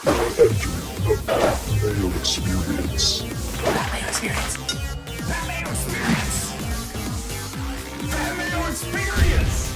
The Mayo Experience. That Mayo Experience. That Mayo Experience. That Mayo Experience.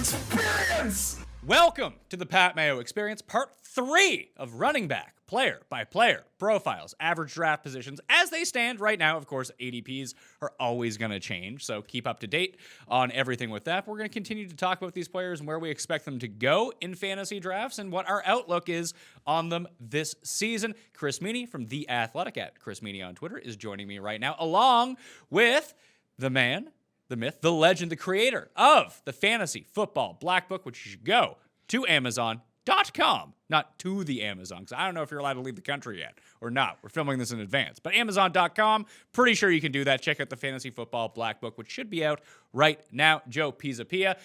Experience. Welcome to the Pat Mayo Experience, part 3 of running back, player-by-player profiles, average draft positions. As they stand right now, of course, ADPs are always going to change, so keep up to date on everything with that. We're going to continue to talk about these players and where we expect them to go in fantasy drafts and what our outlook is on them this season. Chris Meaney from The Athletic, at Chris Meaney on Twitter, is joining me right now, along with the man, the myth, the legend, the creator of the Fantasy Football Black Book, which you should go to Amazon.com, not to the Amazon, because I don't know if you're allowed to leave the country yet or not. We're filming this in advance. But Amazon.com, pretty sure you can do that. Check out the Fantasy Football Black Book, which should be out right now. Joe Pisapia.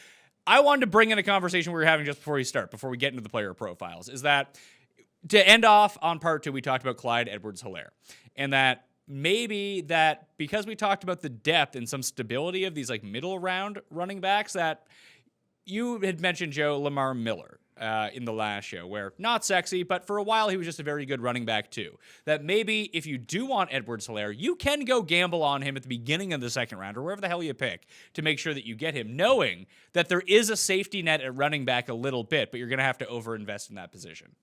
I wanted to bring in a conversation we were having just before we get into the player profiles, is that to end off on part 2, we talked about Clyde Edwards-Hilaire, and that maybe that because we talked about the depth and some stability of these like middle round running backs, that you had mentioned, Joe, Lamar Miller in the last show, where not sexy, but for a while he was just a very good running back too. That maybe if you do want Edwards-Hilaire, you can go gamble on him at the beginning of the second round or wherever the hell you pick to make sure that you get him, knowing that there is a safety net at running back a little bit, but you're going to have to overinvest in that position.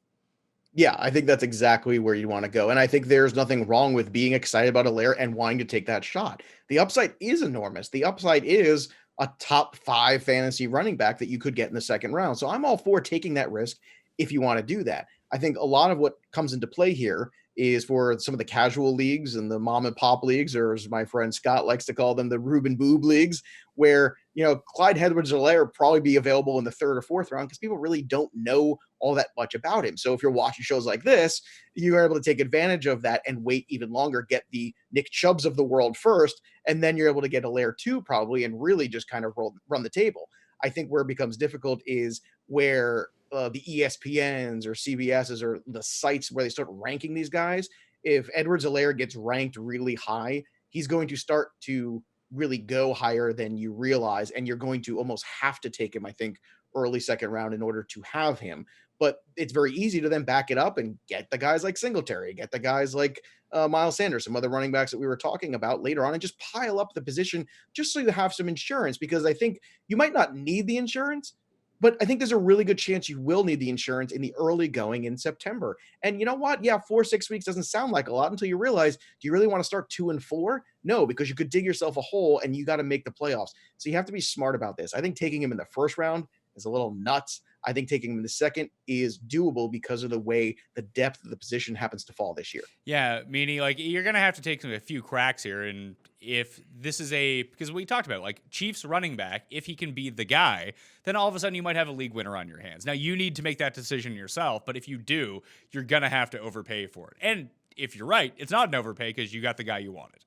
Yeah, I think that's exactly where you want to go. And I think there's nothing wrong with being excited about Hilaire and wanting to take that shot. The upside is enormous. The upside is a top 5 fantasy running back that you could get in the second round. So I'm all for taking that risk if you want to do that. I think a lot of what comes into play here is for some of the casual leagues and the mom and pop leagues, or as my friend Scott likes to call them, the Ruben Boob leagues, where, you know, Clyde Edwards-Hilaire will probably be available in the 3rd or 4th round because people really don't know all that much about him. So if you're watching shows like this, you're able to take advantage of that and wait even longer, get the Nick Chubbs of the world first, and then you're able to get Hilaire too, probably, and really just kind of run the table. I think where it becomes difficult is where the ESPNs or CBSs or the sites where they start ranking these guys. If Edwards-Hilaire gets ranked really high, he's going to start to really go higher than you realize, and you're going to almost have to take him, I think, early second round in order to have him. But it's very easy to then back it up and get the guys like Singletary, get the guys like Miles Sanders, some other running backs that we were talking about later on, and just pile up the position just so you have some insurance, because I think you might not need the insurance, but I think there's a really good chance you will need the insurance in the early going in September. And you know what? Yeah, 4-6 weeks doesn't sound like a lot until you realize, do you really want to start 2 and 4? No, because you could dig yourself a hole and you got to make the playoffs. So you have to be smart about this. I think taking him in the first round is a little nuts. I think taking him in the second is doable because of the way the depth of the position happens to fall this year. Yeah, meaning like you're going to have to take a few cracks here. And if this is because we talked about like Chiefs running back, if he can be the guy, then all of a sudden you might have a league winner on your hands. Now you need to make that decision yourself, but if you do, you're going to have to overpay for it. And if you're right, it's not an overpay because you got the guy you wanted.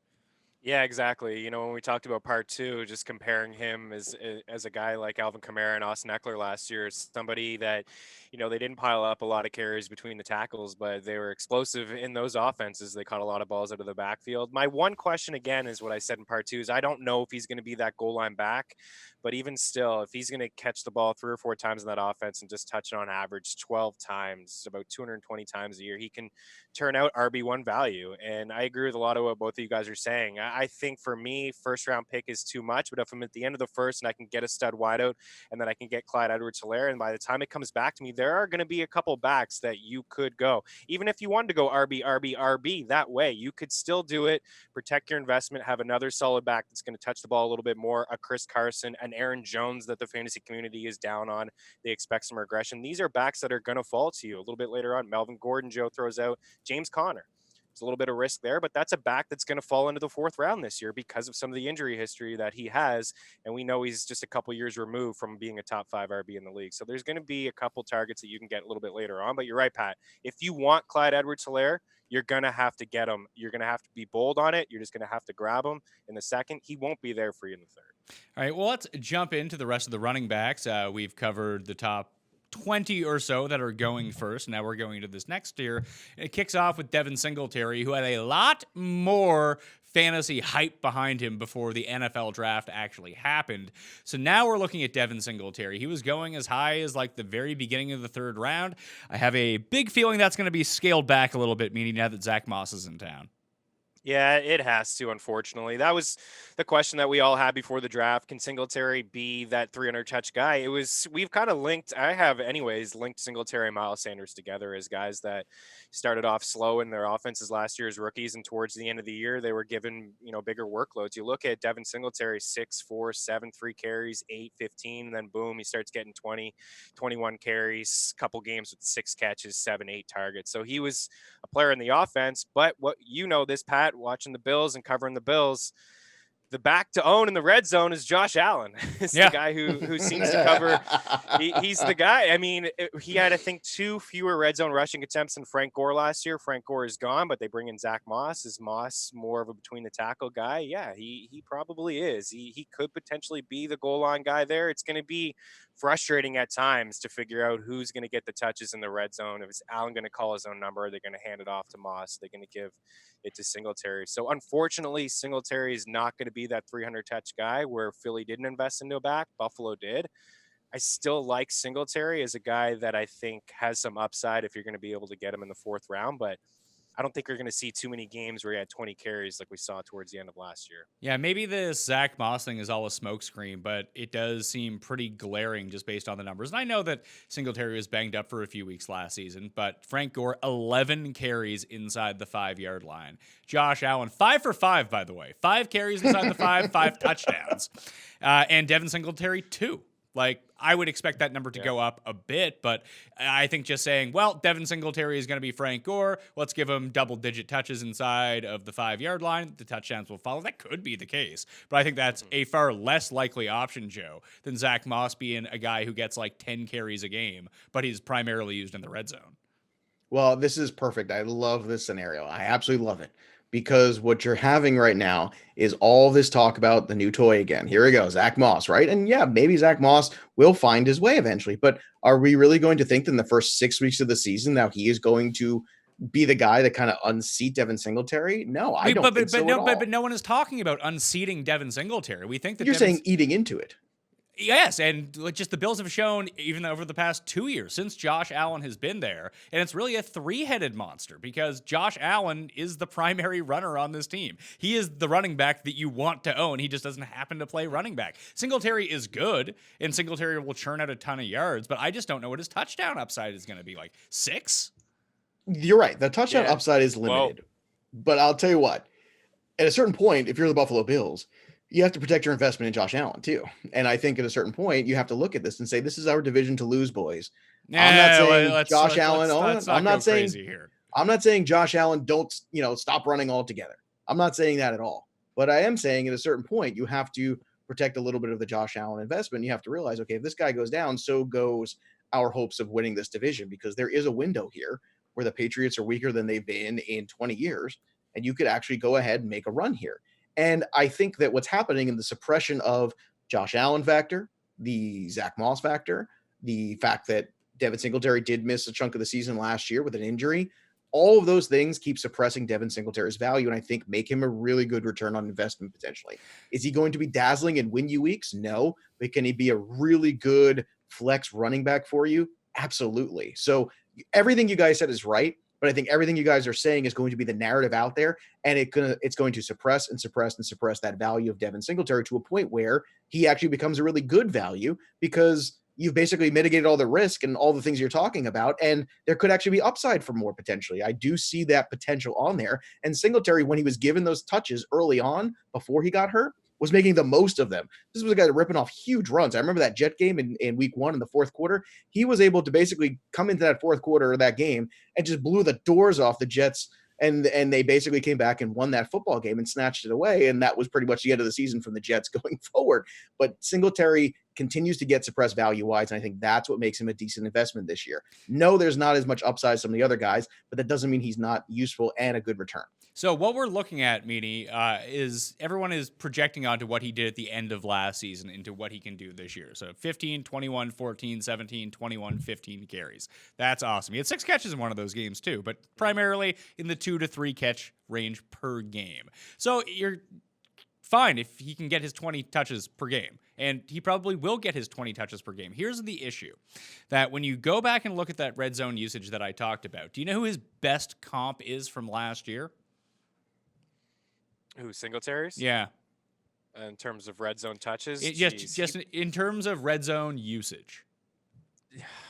Yeah, exactly. You know, when we talked about part 2, just comparing him as a guy like Alvin Kamara and Austin Ekeler last year, somebody that, you know, they didn't pile up a lot of carries between the tackles, but they were explosive in those offenses. They caught a lot of balls out of the backfield. My one question, again, is what I said in part 2, is I don't know if he's going to be that goal line back, but even still, if he's going to catch the ball 3 or 4 times in that offense and just touch it on average 12 times, about 220 times a year, he can turn out RB1 value. And I agree with a lot of what both of you guys are saying. I think for me, first round pick is too much, but if I'm at the end of the first and I can get a stud wideout and then I can get Clyde Edwards-Hilaire, and by the time it comes back to me, there are going to be a couple backs that you could go. Even if you wanted to go RB that way, you could still do it, protect your investment, have another solid back that's going to touch the ball a little bit more, a Chris Carson, an Aaron Jones that the fantasy community is down on. They expect some regression. These are backs that are going to fall to you a little bit later on. Melvin Gordon, Joe throws out, James Conner. It's a little bit of risk there, but that's a back that's going to fall into the 4th round this year because of some of the injury history that he has. And we know he's just a couple years removed from being a top 5 RB in the league. So there's going to be a couple targets that you can get a little bit later on. But you're right, Pat. If you want Clyde Edwards-Hilaire, you're going to have to get him. You're going to have to be bold on it. You're just going to have to grab him in the second. He won't be there for you in the third. All right, well, let's jump into the rest of the running backs. We've covered the top 20 or so that are going first. Now we're going into this next tier. It kicks off with Devin Singletary, who had a lot more fantasy hype behind him before the NFL draft actually happened. So now we're looking at Devin Singletary. He was going as high as like the very beginning of the third round. I have a big feeling that's going to be scaled back a little bit, meaning now that Zach Moss is in town. Yeah, it has to, unfortunately. That was the question that we all had before the draft. Can Singletary be that 300 touch guy? We've kind of linked, I have anyways, linked Singletary and Miles Sanders together as guys that started off slow in their offenses last year as rookies, and towards the end of the year, they were given, bigger workloads. You look at Devin Singletary, 6'4", 7, 3 carries, 8, 15, and then boom, he starts getting 20, 21 carries, couple games with 6 catches, 7, 8 targets. So he was a player in the offense, but this, Pat, watching the Bills and covering the Bills, the back to own in the red zone is Josh Allen. It's the guy who seems to cover. He's the guy. I mean, he had, I think, 2 fewer red zone rushing attempts than Frank Gore last year. Frank Gore is gone, but they bring in Zach Moss. Is Moss more of a between the tackle guy? Yeah, he probably is. He could potentially be the goal line guy there. It's going to be frustrating at times to figure out who's going to get the touches in the red zone. If it's Allen going to call his own number, they're going to hand it off to Moss. They're going to give it to Singletary. So unfortunately, Singletary is not going to be that 300 touch guy where Philly didn't invest into a back. Buffalo did. I still like Singletary as a guy that I think has some upside if you're going to be able to get him in the 4th round, but I don't think you're going to see too many games where he had 20 carries like we saw towards the end of last year. Yeah, maybe this Zach Moss thing is all a smokescreen, but it does seem pretty glaring just based on the numbers. And I know that Singletary was banged up for a few weeks last season, but Frank Gore, 11 carries inside the 5-yard line. Josh Allen, 5 for 5, by the way. 5 carries inside the 5, 5 touchdowns. And Devin Singletary, 2. Like, I would expect that number to go up a bit, but I think just saying, well, Devin Singletary is going to be Frank Gore, let's give him double-digit touches inside of the 5-yard line, the touchdowns will follow. That could be the case, but I think that's a far less likely option, Joe, than Zach Moss being a guy who gets like 10 carries a game, but he's primarily used in the red zone. Well, this is perfect. I love this scenario. I absolutely love it. Because what you're having right now is all this talk about the new toy again. Here we go, Zach Moss, right? And yeah, maybe Zach Moss will find his way eventually. But are we really going to think that in the first 6 weeks of the season now he is going to be the guy that kind of unseat Devin Singletary? No, I don't think so at all. But no one is talking about unseating Devin Singletary. We think that you're saying eating into it. Yes, and just the Bills have shown, even over the past 2 years, since Josh Allen has been there, and it's really a 3-headed monster because Josh Allen is the primary runner on this team. He is the running back that you want to own. He just doesn't happen to play running back. Singletary is good, and Singletary will churn out a ton of yards, but I just don't know what his touchdown upside is going to be, like 6? You're right. The touchdown upside is limited. But I'll tell you what, at a certain point, if you're the Buffalo Bills, you have to protect your investment in Josh Allen too. And I think at a certain point, you have to look at this and say, this is our division to lose, boys. I'm not saying Josh Allen. I'm not saying Josh Allen don't, stop running altogether. I'm not saying that at all. But I am saying at a certain point, you have to protect a little bit of the Josh Allen investment. You have to realize, okay, if this guy goes down, so goes our hopes of winning this division, because there is a window here where the Patriots are weaker than they've been in 20 years. And you could actually go ahead and make a run here. And I think that what's happening in the suppression of Josh Allen factor, the Zach Moss factor, the fact that Devin Singletary did miss a chunk of the season last year with an injury, all of those things keep suppressing Devin Singletary's value and I think make him a really good return on investment potentially. Is he going to be dazzling and win you weeks? No. But can he be a really good flex running back for you? Absolutely. So everything you guys said is right. But I think everything you guys are saying is going to be the narrative out there, and it's going to suppress that value of Devin Singletary to a point where he actually becomes a really good value because you've basically mitigated all the risk and all the things you're talking about, and there could actually be upside for more potentially. I do see that potential on there, and Singletary, when he was given those touches early on before he got hurt, was making the most of them. This was a guy ripping off huge runs. I remember that Jet game in week 1 in the 4th quarter. He was able to basically come into that 4th quarter of that game and just blew the doors off the Jets. And they basically came back and won that football game and snatched it away. And that was pretty much the end of the season from the Jets going forward. But Singletary continues to get suppressed value-wise, and I think that's what makes him a decent investment this year. No, there's not as much upside as some of the other guys, but that doesn't mean he's not useful and a good return. So what we're looking at, Meaney, is everyone is projecting onto what he did at the end of last season into what he can do this year. So 15, 21, 14, 17, 21, 15 carries. That's awesome. He had 6 catches in one of those games too, but primarily in the 2 to 3 catch range per game. So you're fine if he can get his 20 touches per game, and he probably will get his 20 touches per game. Here's the issue, that when you go back and look at that red zone usage that I talked about, do you know who his best comp is from last year? Who, Singletary's? Yeah. In terms of red zone touches? Just in terms of red zone usage.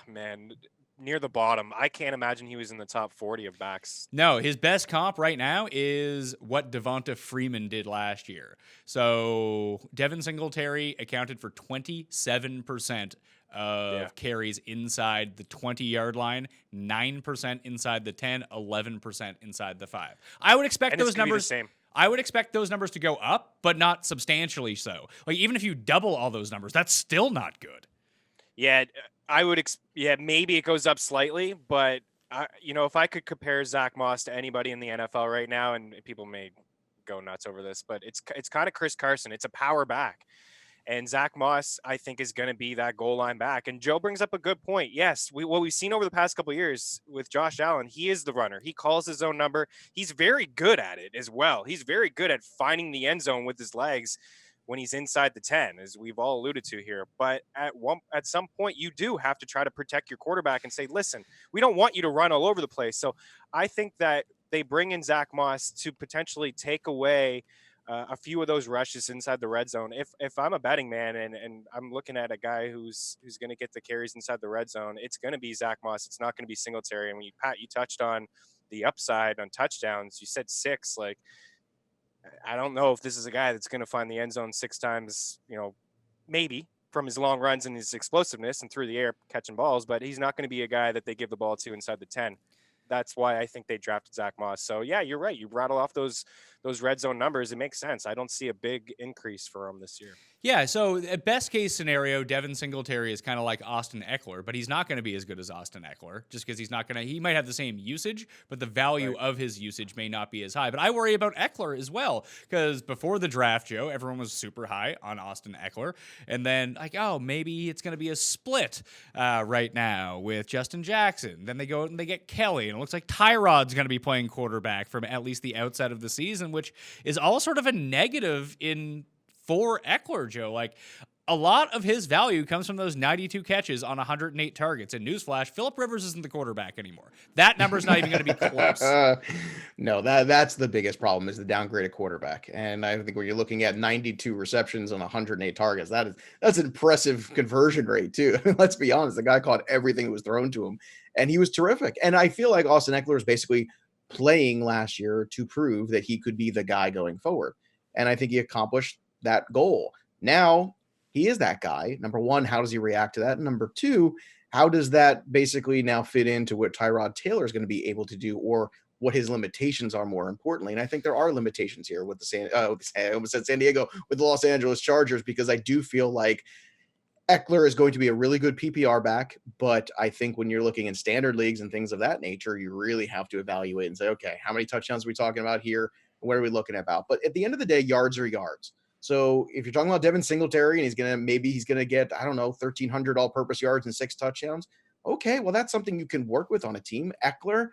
Man, near the bottom. I can't imagine he was in the top 40 of backs. No, his best comp right now is what Devonta Freeman did last year. So Devin Singletary accounted for 27% of carries inside the 20-yard line, 9% inside the 10, 11% inside the 5. I would expect those numbers. I would expect those numbers to go up, but not substantially so. Like, even if you double all those numbers, that's still not good. Yeah, I would. Maybe it goes up slightly, but if I could compare Zach Moss to anybody in the NFL right now, and people may go nuts over this, but it's kind of Chris Carson. It's a power back. And Zach Moss, I think, is going to be that goal line back. And Joe brings up a good point. Yes, what we've seen over the past couple of years with Josh Allen, he is the runner. He calls his own number. He's very good at it as well. He's very good at finding the end zone with his legs when he's inside the 10, as we've all alluded to here. But at some point, you do have to try to protect your quarterback and say, listen, we don't want you to run all over the place. So I think that they bring in Zach Moss to potentially take away a few of those rushes inside the red zone. If I'm a betting man and I'm looking at a guy who's going to get the carries inside the red zone, it's going to be Zach Moss. It's not going to be Singletary. And when you touched on the upside on touchdowns, you said 6. Like, I don't know if this is a guy that's going to find the end zone 6 times, maybe from his long runs and his explosiveness and through the air catching balls, but he's not going to be a guy that they give the ball to inside the 10. That's why I think they drafted Zach Moss. So yeah, you're right. You rattle off those red zone numbers. It makes sense. I don't see a big increase for him this year. Yeah, so at best case scenario, Devin Singletary is kind of like Austin Ekeler, but he's not going to be as good as Austin Ekeler just because he might have the same usage, but the value of his usage may not be as high. But I worry about Ekeler as well, because before the draft, Joe, everyone was super high on Austin Ekeler. And then maybe it's going to be a split right now with Justin Jackson. Then they go and they get Kelly, and it looks like Tyrod's going to be playing quarterback from at least the outset of the season, which is all sort of a negative for Ekeler, Joe. Like, a lot of his value comes from those 92 catches on 108 targets. And newsflash, Phillip Rivers isn't the quarterback anymore. That number's not even going to be close. No, that's the biggest problem, is the downgraded quarterback. And I think when you're looking at 92 receptions on 108 targets, that's an impressive conversion rate too. Let's be honest, the guy caught everything that was thrown to him, and he was terrific. And I feel like Austin Ekeler is basically playing last year to prove that he could be the guy going forward. And I think he accomplished that goal. Now he is that guy. Number one, how does he react to that? And number two, how does that basically now fit into what Tyrod Taylor is going to be able to do, or what his limitations are, more importantly? And I think there are limitations here with I almost said San Diego, with the Los Angeles Chargers, because I do feel like Ekeler is going to be a really good PPR back, but I think when you're looking in standard leagues and things of that nature, you really have to evaluate and say, okay, how many touchdowns are we talking about here? What are we looking about? But at the end of the day, yards are yards. So if you're talking about Devin Singletary and he's going to get, 1,300 all-purpose yards and 6 touchdowns. Okay, well, that's something you can work with on a team. Ekeler,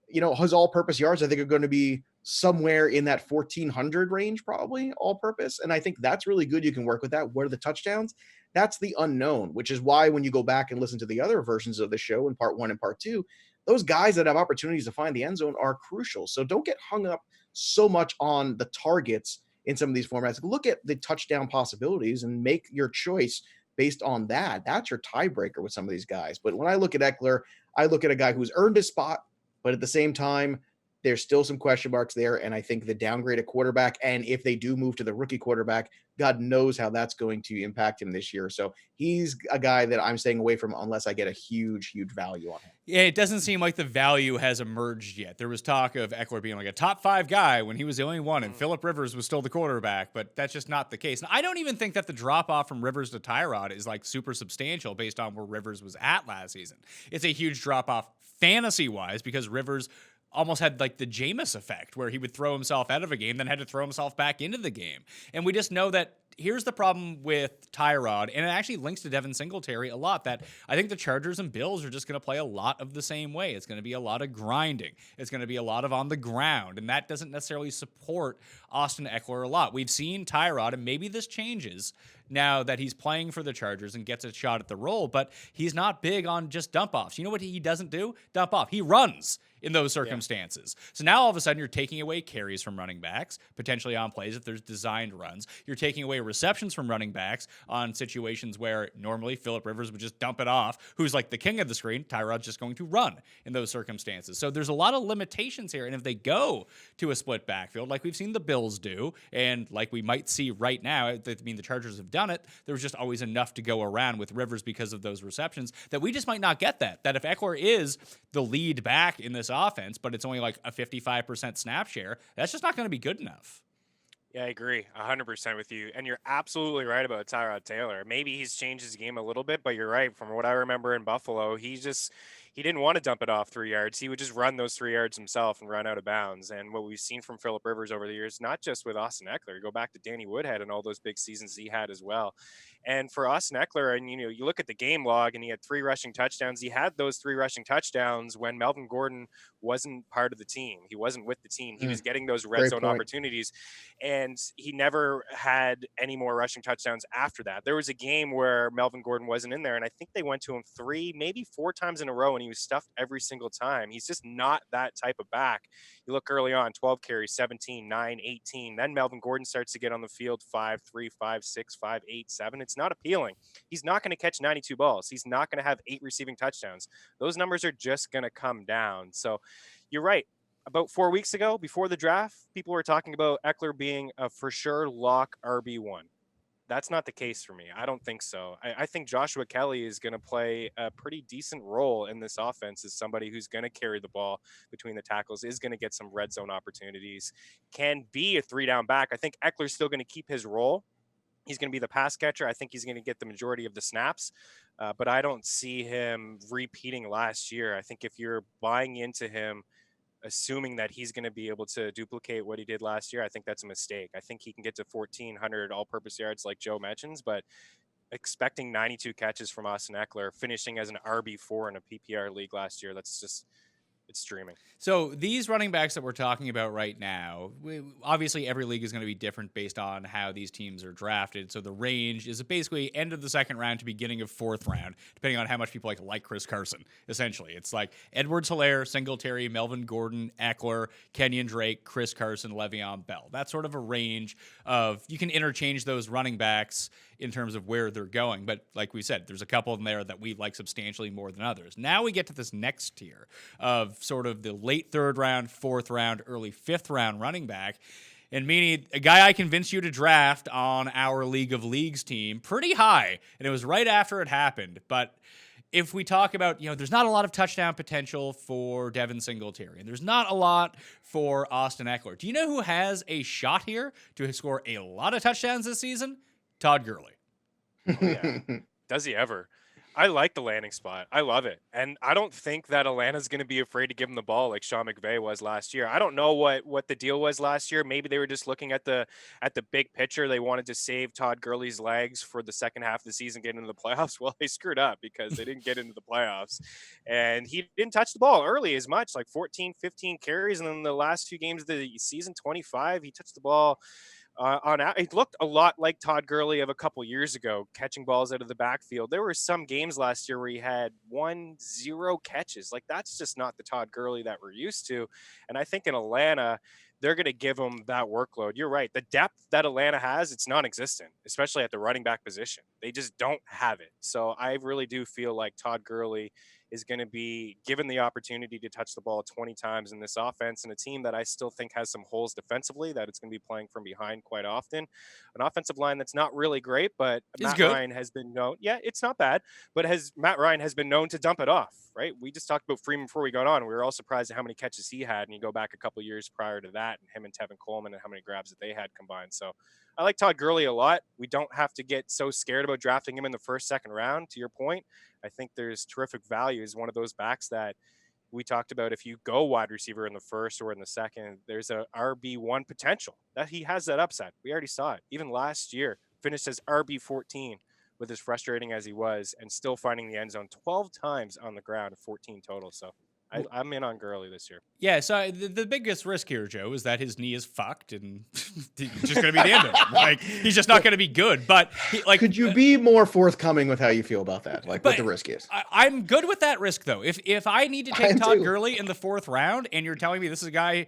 his all-purpose yards, I think, are going to be somewhere in that 1,400 range, probably all-purpose. And I think that's really good. You can work with that. What are the touchdowns? That's the unknown, which is why when you go back and listen to the other versions of the show in part 1 and part 2, those guys that have opportunities to find the end zone are crucial. So don't get hung up so much on the targets in some of these formats. Look at the touchdown possibilities and make your choice based on that. That's your tiebreaker with some of these guys. But when I look at Ekeler, I look at a guy who's earned his spot, but at the same time, there's still some question marks there. And I think the downgrade at quarterback, and if they do move to the rookie quarterback, God knows how that's going to impact him this year. So he's a guy that I'm staying away from unless I get a huge value on him. Yeah, it doesn't seem like the value has emerged yet. There was talk of Ekeler being like a top 5 guy when he was the only one, and Phillip Rivers was still the quarterback, but that's just not the case. And I don't even think that the drop off from Rivers to Tyrod is like super substantial based on where Rivers was at last season. It's a huge drop off fantasy wise because Rivers almost had like the Jameis effect where he would throw himself out of a game, then had to throw himself back into the game. And we just know that here's the problem with Tyrod, and it actually links to Devin Singletary a lot, that I think the Chargers and Bills are just going to play a lot of the same way. It's going to be a lot of grinding. It's going to be a lot of on the ground, and that doesn't necessarily support Austin Ekeler a lot. We've seen Tyrod, and maybe this changes now that he's playing for the Chargers and gets a shot at the role, but he's not big on just dump offs. You know what he doesn't do? Dump off. He runs in those circumstances. Yeah. So now all of a sudden you're taking away carries from running backs, potentially on plays if there's designed runs. You're taking away receptions from running backs on situations where normally Phillip Rivers would just dump it off, who's like the king of the screen. Tyrod's just going to run in those circumstances. So there's a lot of limitations here. And if they go to a split backfield, like we've seen the Bills do, and like we might see right now, I mean, the Chargers have done it, there was just always enough to go around with Rivers because of those receptions that we just might not get that. That if Ekeler is the lead back in this offense, but it's only like a 55% snap share, that's just not going to be good enough. Yeah, I agree 100% with you. And you're absolutely right about Tyrod Taylor. Maybe he's changed his game a little bit, but you're right. From what I remember in Buffalo, he didn't want to dump it off 3 yards. He would just run those 3 yards himself and run out of bounds. And what we've seen from Phillip Rivers over the years, not just with Austin Ekeler, go back to Danny Woodhead and all those big seasons he had as well. And for Austin Ekeler, and you look at the game log, and he had 3 rushing touchdowns. He had those 3 rushing touchdowns when Melvin Gordon wasn't part of the team. He wasn't with the team. He was getting those red zone opportunities, and he never had any more rushing touchdowns after that. There was a game where Melvin Gordon wasn't in there, and I think they went to him 3, maybe 4 times in a row, and he was stuffed every single time. He's just not that type of back. You look early on, 12 carries, 17, 9, 18. Then Melvin Gordon starts to get on the field, 5, 3, 5, 6, 5, 8, 7. It's not appealing. He's not going to catch 92 balls. He's not going to have 8 receiving touchdowns. Those numbers are just going to come down. So you're right. About 4 weeks ago, before the draft, people were talking about Ekeler being a for sure lock RB1. That's not the case for me. I don't think so. I think Joshua Kelly is going to play a pretty decent role in this offense as somebody who's going to carry the ball between the tackles, is going to get some red zone opportunities, can be a 3-down back. I think Eckler's still going to keep his role. He's going to be the pass catcher. I think he's going to get the majority of the snaps, but I don't see him repeating last year. I think if you're buying into him, assuming that he's going to be able to duplicate what he did last year, I think that's a mistake. I think he can get to 1,400 all-purpose yards like Joe mentions, but expecting 92 catches from Austin Ekeler, finishing as an RB4 in a PPR league last year, it's streaming. So these running backs that we're talking about right now, obviously every league is going to be different based on how these teams are drafted. So the range is basically end of the second round to beginning of fourth round, depending on how much people like Chris Carson, essentially. It's like Edwards-Hilaire, Singletary, Melvin Gordon, Ekeler, Kenyon Drake, Chris Carson, Le'Veon Bell. That's sort of a range of, you can interchange those running backs in terms of where they're going. But like we said, there's a couple in there that we like substantially more than others. Now we get to this next tier of sort of the late third round, fourth round, early fifth round running back. And Meaney, a guy I convinced you to draft on our League of Leagues team pretty high, and it was right after it happened. But if we talk about, there's not a lot of touchdown potential for Devin Singletary, and there's not a lot for Austin Ekeler. Do you know who has a shot here to score a lot of touchdowns this season? Todd Gurley. Oh, yeah. Does he ever? I like the landing spot. I love it. And I don't think that Atlanta's going to be afraid to give him the ball like Sean McVay was last year. I don't know what the deal was last year. Maybe they were just looking at the big picture. They wanted to save Todd Gurley's legs for the second half of the season, get into the playoffs. Well, they screwed up because they didn't get into the playoffs. And he didn't touch the ball early as much, like 14, 15 carries. And then the last 2 games of the season, 25, he touched the ball. It looked a lot like Todd Gurley of a couple years ago, catching balls out of the backfield. There were some games last year where he had 1-0 catches. Like, that's just not the Todd Gurley that we're used to. And I think in Atlanta, they're going to give him that workload. You're right. The depth that Atlanta has, it's non-existent, especially at the running back position. They just don't have it. So I really do feel like Todd Gurley is going to be given the opportunity to touch the ball 20 times in this offense, and a team that I still think has some holes defensively, that it's going to be playing from behind quite often. An offensive line that's not really great, but Matt Ryan has been known. Yeah, it's not bad, but Matt Ryan has been known to dump it off, right? We just talked about Freeman before we got on. We were all surprised at how many catches he had, and you go back a couple years prior to that, and him and Tevin Coleman and how many grabs that they had combined. So I like Todd Gurley a lot. We don't have to get so scared about drafting him in the first, second round. To your point, I think there's terrific value. He's one of those backs that we talked about. If you go wide receiver in the first or in the second, there's a RB1 potential that he has that upside. We already saw it. Even last year, finished as RB14 with as frustrating as he was, and still finding the end zone 12 times on the ground, 14 total. So I'm in on Gurley this year. Yeah, so the biggest risk here, Joe, is that his knee is fucked and it's just going to be the end of it. Like, he's just not going to be good. But could you be more forthcoming with how you feel about that? Like, what the risk is? I'm good with that risk, though. If I need to take Todd Gurley in the 4th round, and you're telling me this is a guy,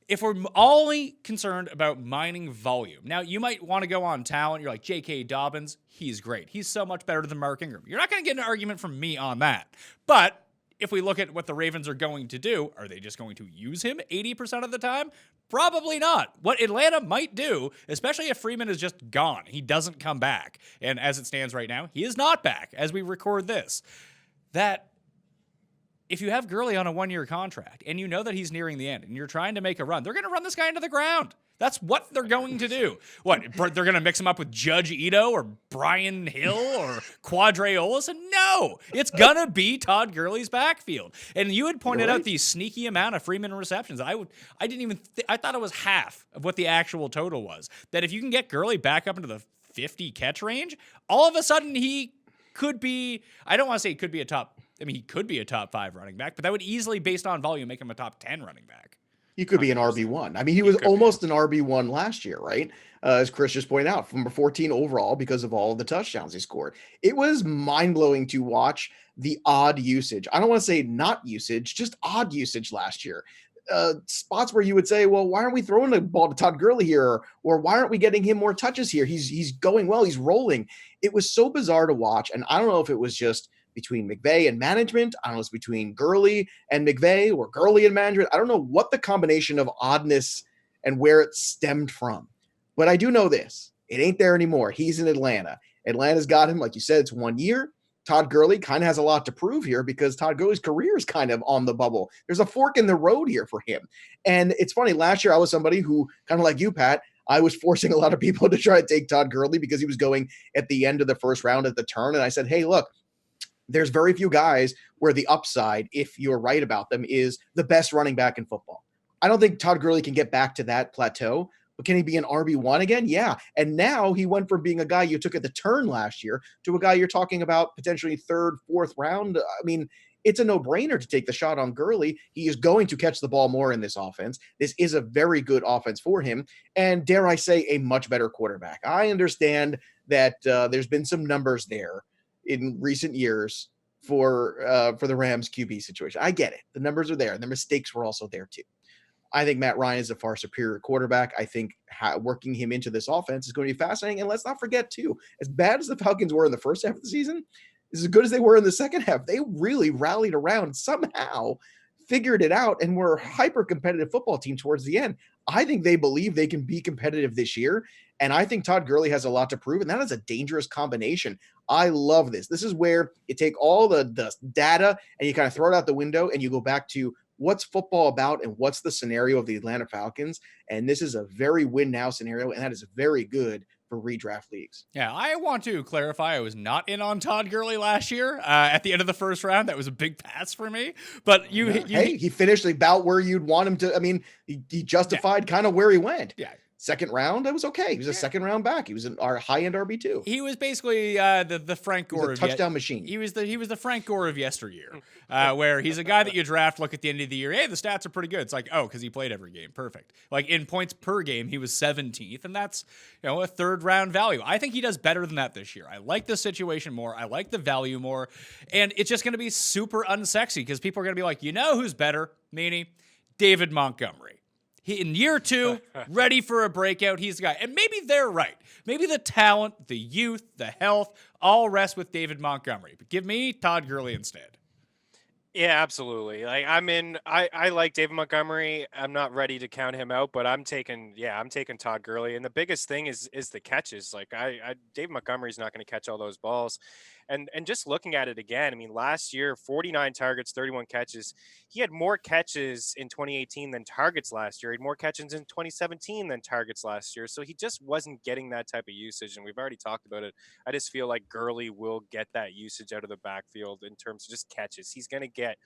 if we're only concerned about mining volume, now you might want to go on talent. You're like, J.K. Dobbins, he's great. He's so much better than Mark Ingram. You're not going to get an argument from me on that. But if we look at what the Ravens are going to do, are they just going to use him 80% of the time? Probably not. What Atlanta might do, especially if Freeman is just gone, he doesn't come back. And as it stands right now, he is not back as we record this. That if you have Gurley on a 1-year contract and you know that he's nearing the end and you're trying to make a run, they're going to run this guy into the ground. That's what they're going to do. What, they're going to mix him up with Judge Ito or Brian Hill or Quadre Olison? No, it's going to be Todd Gurley's backfield. And you had pointed out the sneaky amount of Freeman receptions. I thought it was half of what the actual total was. That if you can get Gurley back up into the 50 catch range, all of a sudden he could be, I don't want to say he could be he could be a top 5 running back, but that would easily, based on volume, make him a top 10 running back. He could be an RB1. I mean, he was almost an RB1 last year, right? As Chris just pointed out, from 14 overall because of all of the touchdowns he scored. It was mind-blowing to watch the odd usage. I don't want to say not usage, just odd usage last year. Spots where you would say, well, why aren't we throwing the ball to Todd Gurley here? Or why aren't we getting him more touches here? He's going well. He's rolling. It was so bizarre to watch. And I don't know if it was just between McVay and management. I don't know if it's between Gurley and McVay or Gurley and management. I don't know what the combination of oddness and where it stemmed from. But I do know this. It ain't there anymore. He's in Atlanta. Atlanta's got him. Like you said, it's 1 year. Todd Gurley kind of has a lot to prove here because Todd Gurley's career is kind of on the bubble. There's a fork in the road here for him. And it's funny. Last year, I was somebody who, kind of like you, Pat, I was forcing a lot of people to try to take Todd Gurley because he was going at the end of the first round at the turn. And I said, hey, look, there's very few guys where the upside, if you're right about them, is the best running back in football. I don't think Todd Gurley can get back to that plateau, but can he be an RB1 again? Yeah. And now he went from being a guy you took at the turn last year to a guy you're talking about potentially 3rd, 4th round. I mean, it's a no-brainer to take the shot on Gurley. He is going to catch the ball more in this offense. This is a very good offense for him. And dare I say, a much better quarterback. I understand that there's been some numbers there in recent years for the Rams QB situation. I get it. The numbers are there. And the mistakes were also there too. I think Matt Ryan is a far superior quarterback. I think working him into this offense is going to be fascinating. And let's not forget too, as bad as the Falcons were in the first half of the season, as good as they were in the second half, they really rallied around, somehow figured it out, and were a hyper-competitive football team towards the end. I think they believe they can be competitive this year. And I think Todd Gurley has a lot to prove, and that is a dangerous combination. I love this. This is where you take all the data and you kind of throw it out the window and you go back to what's football about and what's the scenario of the Atlanta Falcons. And this is a very win now scenario, and that is very good for redraft leagues. Yeah, I want to clarify, I was not in on Todd Gurley last year at the end of the first round. That was a big pass for me. But he finished about where you'd want him to. I mean, he justified kind of where he went. Yeah. Second round, that was okay. He was a second round back. He was our high-end RB2. He was basically the Frank Gore of touchdown machine. He was the Frank Gore of yesteryear, where he's a guy that you draft, look at the end of the year, hey, the stats are pretty good. It's like, oh, because he played every game. Perfect. Like in points per game, he was 17th, and that's a 3rd round value. I think he does better than that this year. I like the situation more. I like the value more, and it's just going to be super unsexy because people are going to be like, you know who's better, Meaney? David Montgomery. In year 2, ready for a breakout, he's the guy. And maybe they're right. Maybe the talent, the youth, the health, all rest with David Montgomery. But give me Todd Gurley instead. Yeah, absolutely. Like I like David Montgomery. I'm not ready to count him out, but I'm taking Todd Gurley. And the biggest thing is the catches. Like David Montgomery's not going to catch all those balls. And just looking at it again, I mean, last year, 49 targets, 31 catches. He had more catches in 2018 than targets last year. He had more catches in 2017 than targets last year. So he just wasn't getting that type of usage. And we've already talked about it. I just feel like Gurley will get that usage out of the backfield in terms of just catches. He's going to get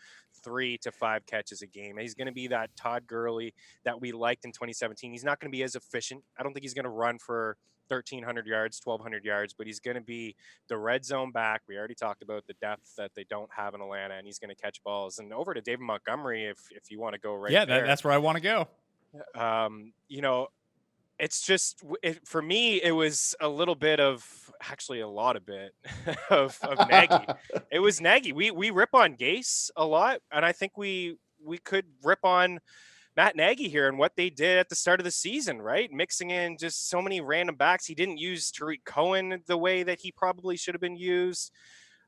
3 to 5 catches a game. He's going to be that Todd Gurley that we liked in 2017. He's not going to be as efficient. I don't think he's going to run for 1,300 yards, 1,200 yards, but he's going to be the red zone back. We already talked about the depth that they don't have in Atlanta, and he's going to catch balls. And over to David Montgomery, if you want to go right there. That's where I want to go. It's just for me, it was a little bit of actually a lot of bit of Nagy. It was Nagy. We rip on Gase a lot, and I think we could rip on Matt Nagy here and what they did at the start of the season, right? Mixing in just so many random backs. He didn't use Tariq Cohen the way that he probably should have been used.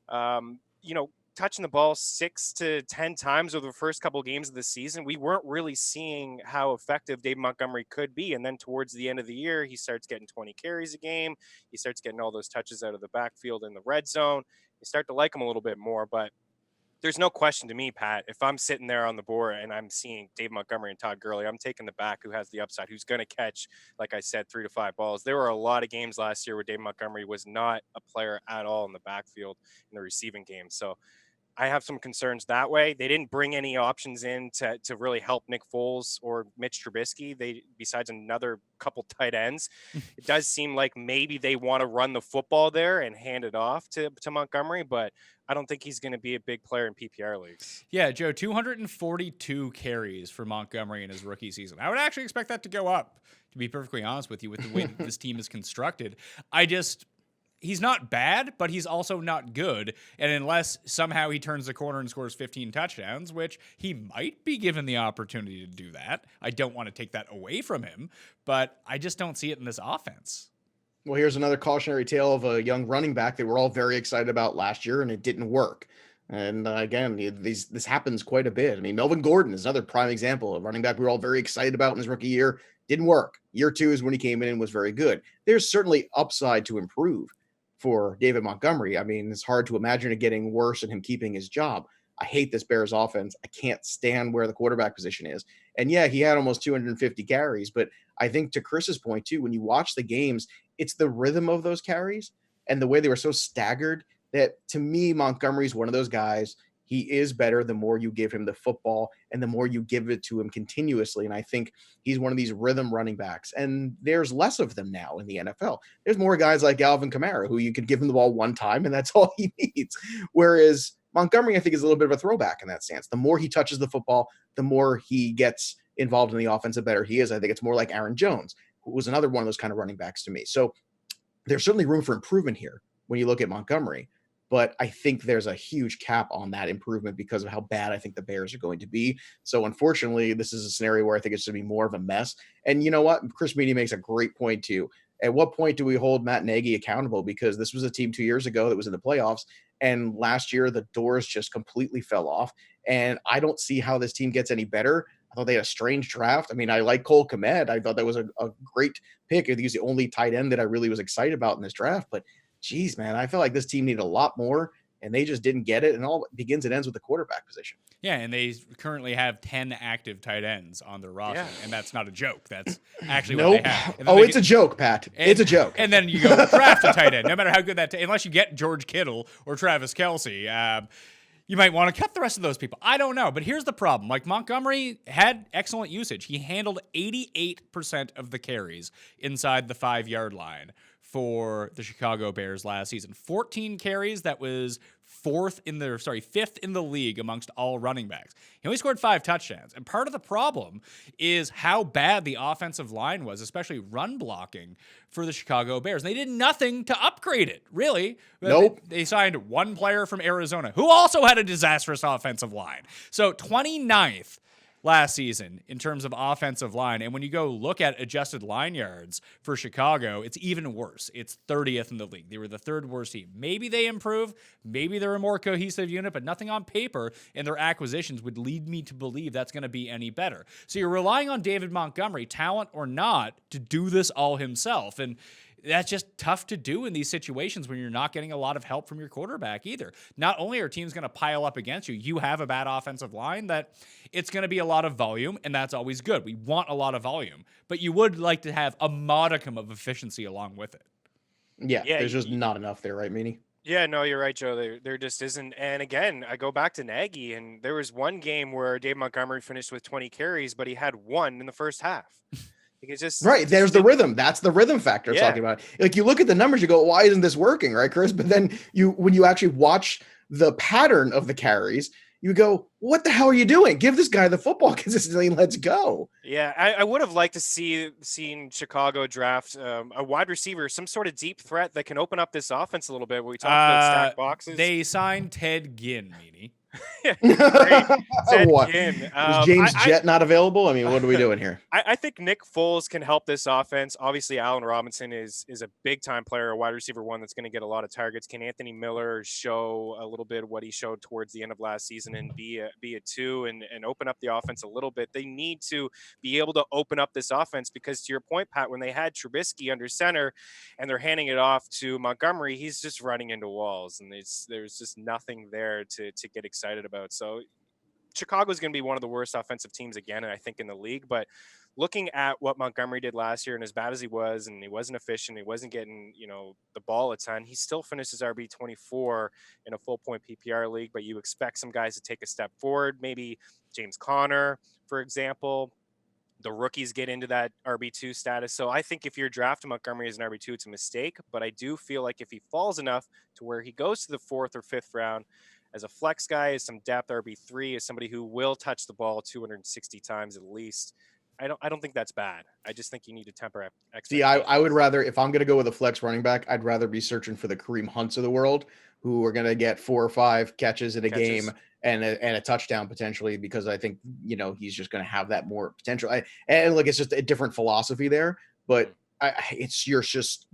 Touching the ball 6 to 10 times over the first couple of games of the season, we weren't really seeing how effective Dave Montgomery could be. And then towards the end of the year, he starts getting 20 carries a game. He starts getting all those touches out of the backfield in the red zone. You start to like him a little bit more, but there's no question to me, Pat, if I'm sitting there on the board and I'm seeing Dave Montgomery and Todd Gurley, I'm taking the back who has the upside, who's going to catch, like I said, 3 to 5 balls. There were a lot of games last year where Dave Montgomery was not a player at all in the backfield in the receiving game. So I have some concerns that way. They didn't bring any options in to really help Nick Foles or Mitch Trubisky. Besides another couple tight ends, it does seem like maybe they want to run the football there and hand it off to Montgomery, but I don't think he's going to be a big player in PPR leagues. Yeah, Joe, 242 carries for Montgomery in his rookie season. I would actually expect that to go up, to be perfectly honest with you, with the way that this team is constructed. He's not bad, but he's also not good. And unless somehow he turns the corner and scores 15 touchdowns, which he might be given the opportunity to do that, I don't want to take that away from him, but I just don't see it in this offense. Well, here's another cautionary tale of a young running back that we're all very excited about last year, and it didn't work. And again, this happens quite a bit. I mean, Melvin Gordon is another prime example of running back we were all very excited about in his rookie year. Didn't work. Year 2 is when he came in and was very good. There's certainly upside to improve for David Montgomery. I mean, it's hard to imagine it getting worse and him keeping his job. I hate this Bears offense. I can't stand where the quarterback position is. And yeah, he had almost 250 carries, but I think to Chris's point too, when you watch the games, it's the rhythm of those carries and the way they were so staggered that to me, Montgomery's one of those guys. He is better the more you give him the football and the more you give it to him continuously. And I think he's one of these rhythm running backs. And there's less of them now in the NFL. There's more guys like Alvin Kamara who you could give him the ball one time and that's all he needs. Whereas Montgomery, I think, is a little bit of a throwback in that stance. The more he touches the football, the more he gets involved in the offense, the better he is. I think it's more like Aaron Jones, who was another one of those kind of running backs to me. So there's certainly room for improvement here when you look at Montgomery. But I think there's a huge cap on that improvement because of how bad I think the Bears are going to be. So unfortunately, this is a scenario where I think it's going to be more of a mess. And you know what? Chris Meaney makes a great point too. At what point do we hold Matt Nagy accountable? Because this was a team 2 years ago that was in the playoffs. And last year, the doors just completely fell off. And I don't see how this team gets any better. I thought they had a strange draft. I mean, I like Cole Kmet. I thought that was a great pick. I think he's the only tight end that I really was excited about in this draft. But geez, man, I feel like this team needed a lot more, and they just didn't get it. And all begins and ends with the quarterback position. Yeah, and they currently have 10 active tight ends on their roster, and that's not a joke. That's actually what they have. It's a joke, Pat. It's a joke. And then you go draft a tight end, no matter how good that unless you get George Kittle or Travis Kelce. You might want to cut the rest of those people. I don't know. But here's the problem. Like, Montgomery had excellent usage. He handled 88% of the carries inside the 5-yard line for the Chicago Bears last season. 14 carries. That was fifth in the league amongst all running backs. He only scored 5 touchdowns. And part of the problem is how bad the offensive line was, especially run blocking for the Chicago Bears. And they did nothing to upgrade it, really. Nope. They signed one player from Arizona who also had a disastrous offensive line. So 29th last season in terms of offensive line. And when you go look at adjusted line yards for Chicago, it's even worse. It's 30th in the league. They were the third worst team. Maybe they improve. Maybe they're a more cohesive unit, but nothing on paper in their acquisitions would lead me to believe that's going to be any better. So you're relying on David Montgomery, talent or not, to do this all himself. And that's just tough to do in these situations when you're not getting a lot of help from your quarterback either. Not only are teams going to pile up against you, you have a bad offensive line that it's going to be a lot of volume, and that's always good. We want a lot of volume, but you would like to have a modicum of efficiency along with it. Yeah, there's just not enough there, right, Meaney? Yeah, no, you're right, Joe. There just isn't. And again, I go back to Nagy, and there was one game where Dave Montgomery finished with 20 carries, but he had one in the first half. It's just right. There's the rhythm. That's the rhythm factor I'm talking about. Like, you look at the numbers, you go, why isn't this working, right, Chris? But then when you actually watch the pattern of the carries, you go, what the hell are you doing? Give this guy the football consistently and let's go. Yeah, I would have liked to seen Chicago draft a wide receiver, some sort of deep threat that can open up this offense a little bit. When we talk about stack boxes. They signed Ted Ginn, Meaney. What? Ginn. Is James Jett not available? I mean, what are we doing here? I think Nick Foles can help this offense. Obviously, Allen Robinson is a big-time player, a wide receiver one that's going to get a lot of targets. Can Anthony Miller show a little bit of what he showed towards the end of last season and be a two and open up the offense a little bit? They need to be able to open up this offense because, to your point, Pat, when they had Trubisky under center and they're handing it off to Montgomery, he's just running into walls, and there's just nothing there to get excited about. So Chicago's going to be one of the worst offensive teams again, I think, in the league. But looking at what Montgomery did last year, and as bad as he was, and he wasn't efficient, he wasn't getting, the ball a ton, he still finishes RB 24 in a full point PPR league. But you expect some guys to take a step forward. Maybe James Conner, for example. The rookies get into that RB2 status. So I think if you're drafting Montgomery as an RB2, it's a mistake. But I do feel like if he falls enough to where he goes to the 4th or 5th round, as a flex guy, as some depth RB3, as somebody who will touch the ball 260 times at least, I don't think that's bad. I just think you need to temper expectations. See, I would rather, if I'm going to go with a flex running back, I'd rather be searching for the Kareem Hunts of the world, who are going to get 4 or 5 catches in a game and a touchdown potentially, because I think, he's just going to have that more potential. And look, it's just a different philosophy there, but you're just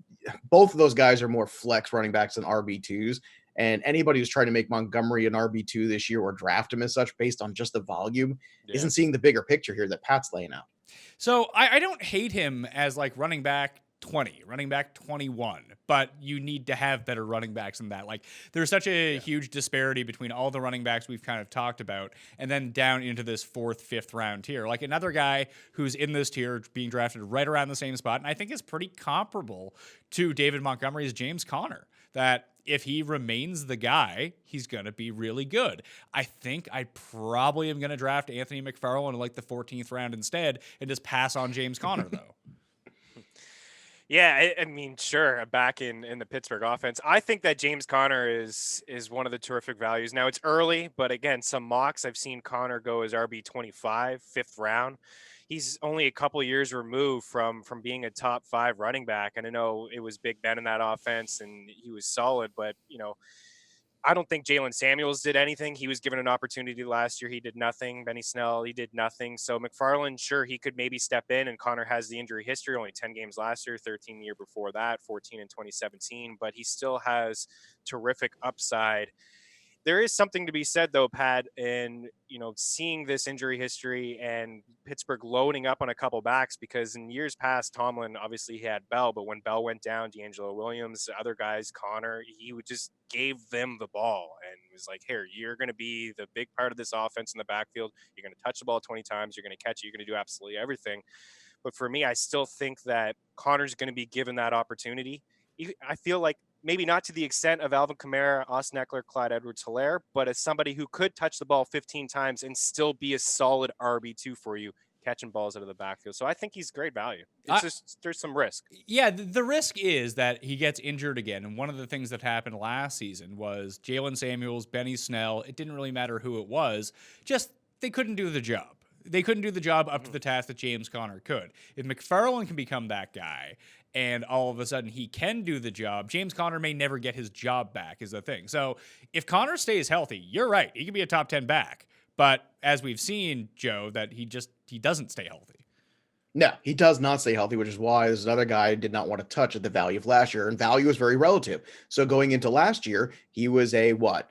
both of those guys are more flex running backs than RB2s. And anybody who's trying to make Montgomery an RB2 this year or draft him as such based on just the volume isn't seeing the bigger picture here that Pat's laying out. So I don't hate him as like running back 20, running back 21, but you need to have better running backs than that. Like, there's such a huge disparity between all the running backs we've kind of talked about and then down into this 4th, 5th round tier. Like, another guy who's in this tier being drafted right around the same spot, and I think is pretty comparable to David Montgomery, is James Conner. That if he remains the guy, he's going to be really good. I think I probably am going to draft Anthony McFarland in like the 14th round instead and just pass on James Conner, though. Yeah, I mean, sure, back in the Pittsburgh offense. I think that James Conner is one of the terrific values. Now, it's early, but again, some mocks, I've seen Conner go as RB25, 5th round. He's only a couple years removed from being a top 5 running back. And I know it was Big Ben in that offense, and he was solid, but, I don't think Jalen Samuels did anything. He was given an opportunity last year. He did nothing. Benny Snell, he did nothing. So McFarland, sure, he could maybe step in, and Conner has the injury history, only 10 games last year, 13 the year before that, 14 in 2017, but he still has terrific upside. There is something to be said, though, Pat, in seeing this injury history and Pittsburgh loading up on a couple backs, because in years past, Tomlin, obviously he had Bell, but when Bell went down, D'Angelo Williams, other guys, Connor, he would just gave them the ball and was like, here, you're going to be the big part of this offense in the backfield. You're going to touch the ball 20 times. You're going to catch it. You're going to do absolutely everything. But for me, I still think that Connor's going to be given that opportunity. I feel like maybe not to the extent of Alvin Kamara, Austin Ekeler, Clyde Edwards-Hilaire, but as somebody who could touch the ball 15 times and still be a solid RB2 for you, catching balls out of the backfield. So I think he's great value. It's just there's some risk. Yeah, the risk is that he gets injured again. And one of the things that happened last season was Jalen Samuels, Benny Snell, it didn't really matter who it was, just they couldn't do the job. They couldn't do the job up to the task that James Conner could. If McFarland can become that guy, and all of a sudden he can do the job, James Conner may never get his job back, is the thing. So if Conner stays healthy, you're right. He can be a top 10 back. But as we've seen, Joe, that he doesn't stay healthy. No, he does not stay healthy, which is why there's another guy I did not want to touch at the value of last year. And value is very relative. So going into last year, he was a what?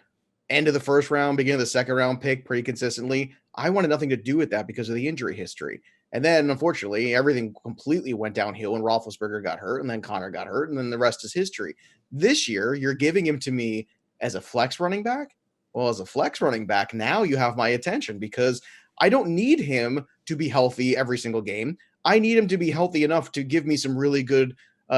End of the first round, beginning of the second round pick pretty consistently. I wanted nothing to do with that because of the injury history. And then, unfortunately, everything completely went downhill when Roethlisberger got hurt, and then Connor got hurt, and then the rest is history. This year, you're giving him to me as a flex running back. Well, as a flex running back, now you have my attention because I don't need him to be healthy every single game. I need him to be healthy enough to give me some really good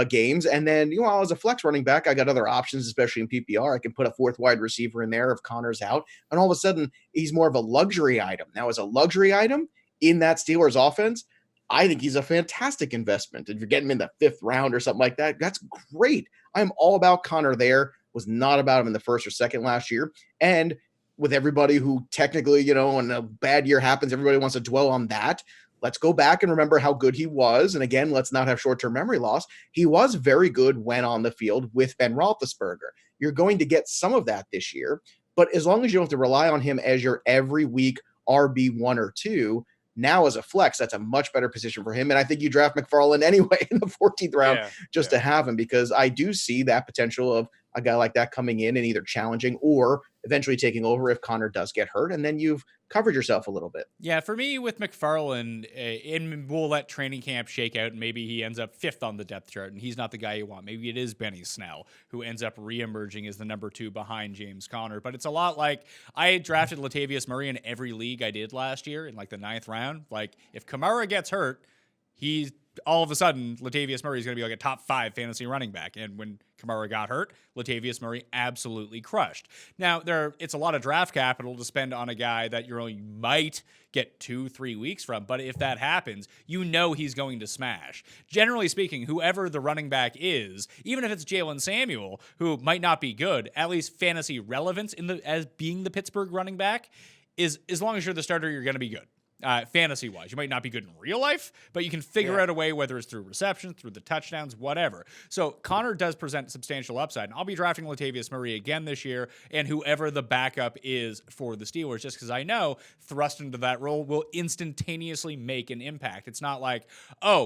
games. And then, as a flex running back, I got other options, especially in PPR. I can put a fourth wide receiver in there if Connor's out. And all of a sudden, he's more of a luxury item. Now, as a luxury item in that Steelers offense, I think he's a fantastic investment. If you're getting him in the 5th round or something like that, that's great. I'm all about Connor there. Was not about him in the 1st or 2nd last year. And with everybody who technically, when a bad year happens, everybody wants to dwell on that. Let's go back and remember how good he was. And again, let's not have short-term memory loss. He was very good when on the field with Ben Roethlisberger. You're going to get some of that this year, but as long as you don't have to rely on him as your every week RB1 or 2, now as a flex, that's a much better position for him. And I think you draft McFarland anyway in the 14th round to have him, because I do see that potential of a guy like that coming in and either challenging or eventually taking over if Connor does get hurt. And then you've covered yourself a little bit. Yeah, for me with McFarland, we'll let training camp shake out, and maybe he ends up 5th on the depth chart, and he's not the guy you want. Maybe it is Benny Snell, who ends up reemerging as the number 2 behind James Conner. But it's a lot like I drafted Latavius Murray in every league I did last year in like the 9th round. Like if Kamara gets hurt, he's all of a sudden, Latavius Murray is going to be like a top 5 fantasy running back. And when Kamara got hurt, Latavius Murray absolutely crushed. Now, it's a lot of draft capital to spend on a guy that you only might get 2-3 weeks from. But if that happens, he's going to smash. Generally speaking, whoever the running back is, even if it's Jalen Samuel, who might not be good, at least fantasy relevance as being the Pittsburgh running back is, as long as you're the starter, you're going to be good. Fantasy-wise. You might not be good in real life, but you can figure out a way, whether it's through receptions, through the touchdowns, whatever. So Connor does present substantial upside, and I'll be drafting Latavius Murray again this year, and whoever the backup is for the Steelers, just because I know thrust into that role will instantaneously make an impact. It's not like,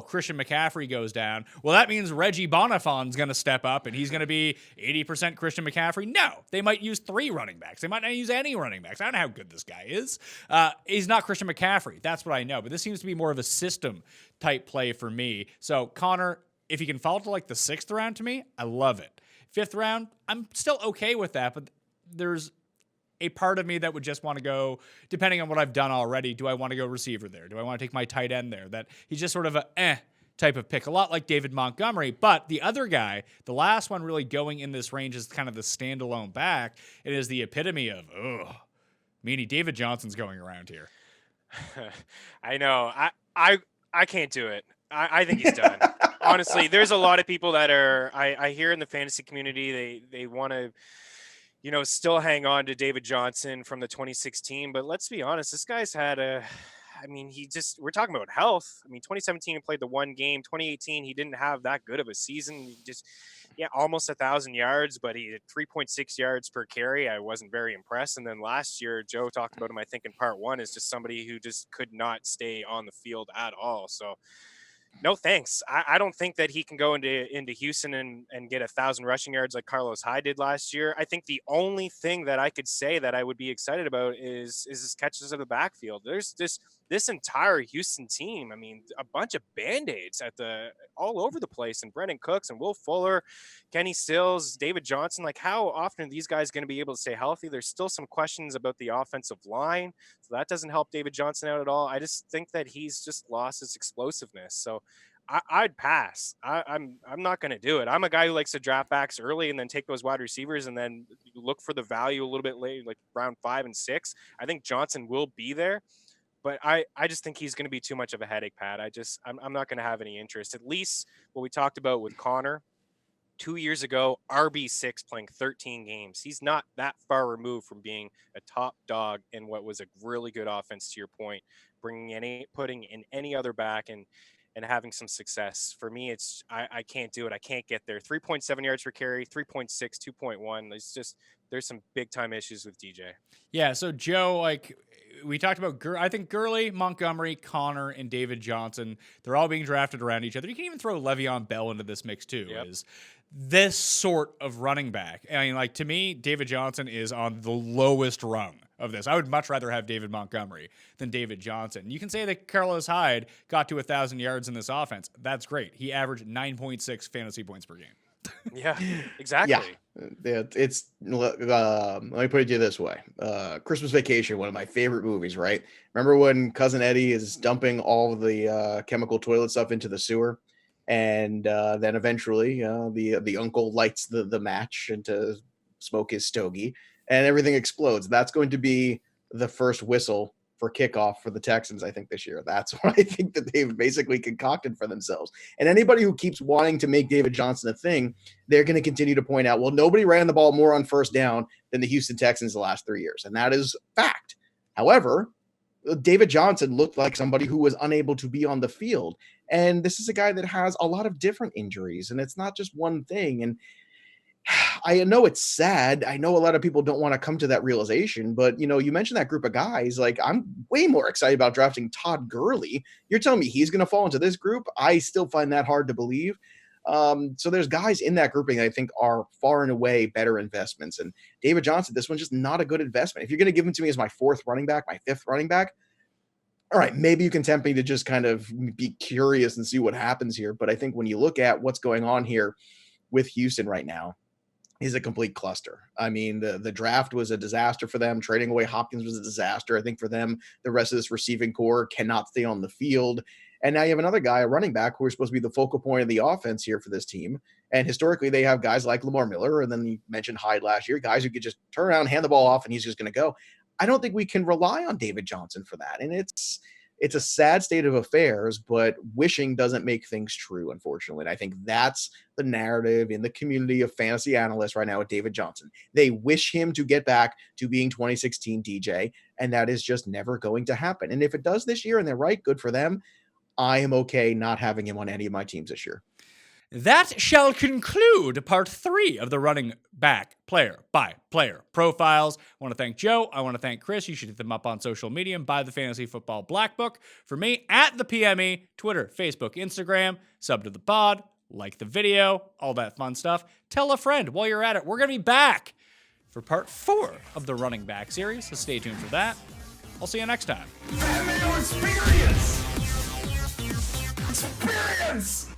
Christian McCaffrey goes down. Well, that means Reggie Bonnafon's going to step up, and he's going to be 80% Christian McCaffrey. No, they might use 3 running backs. They might not use any running backs. I don't know how good this guy is. He's not Christian McCaffrey. That's what I know. But this seems to be more of a system type play for me. So Connor, if he can fall to like the 6th round to me, I love it. 5th round, I'm still okay with that. But there's a part of me that would just want to go, depending on what I've done already, do I want to go receiver there? Do I want to take my tight end there? That he's just sort of a type of pick, a lot like David Montgomery. But the other guy, the last one really going in this range is kind of the standalone back. It is the epitome of, Meaney, David Johnson's going around here. I know. I can't do it. I think he's done. Honestly, there's a lot of people that are I hear in the fantasy community they want to still hang on to David Johnson from the 2016, but let's be honest, this guy's had we're talking about health. 2017 he played the 1 game. 2018 he didn't have that good of a season. He just almost 1,000 yards, but he had 3.6 yards per carry. I wasn't very impressed. And then last year, Joe talked about him, I think in part 1, is just somebody who just could not stay on the field at all. So no thanks. I don't think that he can go into Houston and get 1,000 rushing yards like Carlos Hyde did last year. I think the only thing that I could say that I would be excited about is his catches of the backfield. There's this entire Houston team. A bunch of Band-Aids all over the place, and Brendan Cooks and Will Fuller, Kenny Stills, David Johnson. Like, how often are these guys going to be able to stay healthy? There's still some questions about the offensive line, so that doesn't help David Johnson out at all. I just think that he's just lost his explosiveness. So I'd pass. I'm not going to do it. I'm a guy who likes to draft backs early and then take those wide receivers and then look for the value a little bit late, like round 5 and 6. I think Johnson will be there, but I just think he's going to be too much of a headache, Pat. I'm not going to have any interest. At least what we talked about with Connor 2 years ago, RB6 playing 13 games. He's not that far removed from being a top dog in what was a really good offense, to your point, putting in any other back. And and having some success. For me, it's I can't do it. I can't get there. 3.7 yards per carry, 3.6, 2.1. It's just there's some big time issues with DJ. Yeah, so Joe, like we talked about, I think Gurley, Montgomery, Connor, and David Johnson, they're all being drafted around each other. You can even throw Le'Veon Bell into this mix too. Yep. Is this sort of running back? I mean, like to me, David Johnson is on the lowest rung of this. I would much rather have David Montgomery than David Johnson. You can say that Carlos Hyde got to 1,000 yards in this offense. That's great. He averaged 9.6 fantasy points per game. Yeah, exactly. Yeah, it's let me put it to you this way. Christmas Vacation, one of my favorite movies, right? Remember when Cousin Eddie is dumping all of the chemical toilet stuff into the sewer, and then eventually the uncle lights the match and to smoke his stogie, and everything explodes. That's going to be the first whistle for kickoff for the Texans, I think, this year. That's what I think that they've basically concocted for themselves. And anybody who keeps wanting to make David Johnson a thing, they're going to continue to point out, well, nobody ran the ball more on first down than the Houston Texans the last 3 years. And that is fact. However, David Johnson looked like somebody who was unable to be on the field. And this is a guy that has a lot of different injuries, and it's not just one thing. And I know it's sad. I know a lot of people don't want to come to that realization, but you mentioned that group of guys. Like, I'm way more excited about drafting Todd Gurley. You're telling me he's going to fall into this group? I still find that hard to believe. So there's guys in that grouping that I think are far and away better investments. And David Johnson, this one's just not a good investment. If you're going to give him to me as my fourth running back, my fifth running back, all right, maybe you can tempt me to just kind of be curious and see what happens here. But I think when you look at what's going on here with Houston right now, is a complete cluster. I mean, the draft was a disaster for them. Trading away Hopkins was a disaster. I think for them, the rest of this receiving core cannot stay on the field. And now you have another guy, a running back, who is supposed to be the focal point of the offense here for this team. And historically, they have guys like Lamar Miller, and then you mentioned Hyde last year, guys who could just turn around, hand the ball off, and he's just going to go. I don't think we can rely on David Johnson for that. And it's a sad state of affairs, but wishing doesn't make things true, unfortunately. And I think that's the narrative in the community of fantasy analysts right now with David Johnson. They wish him to get back to being 2016 DJ, and that is just never going to happen. And if it does this year and they're right, good for them. I am okay not having him on any of my teams this year. That shall conclude part 3 of the running back player by player profiles. I want to thank Joe. I want to thank Chris. You should hit them up on social media and buy the Fantasy Football Black Book. For me, at the PME, Twitter, Facebook, Instagram, sub to the pod, like the video, all that fun stuff. Tell a friend while you're at it. We're going to be back for part 4 of the running back series, so stay tuned for that. I'll see you next time. Mayo experience! Experience!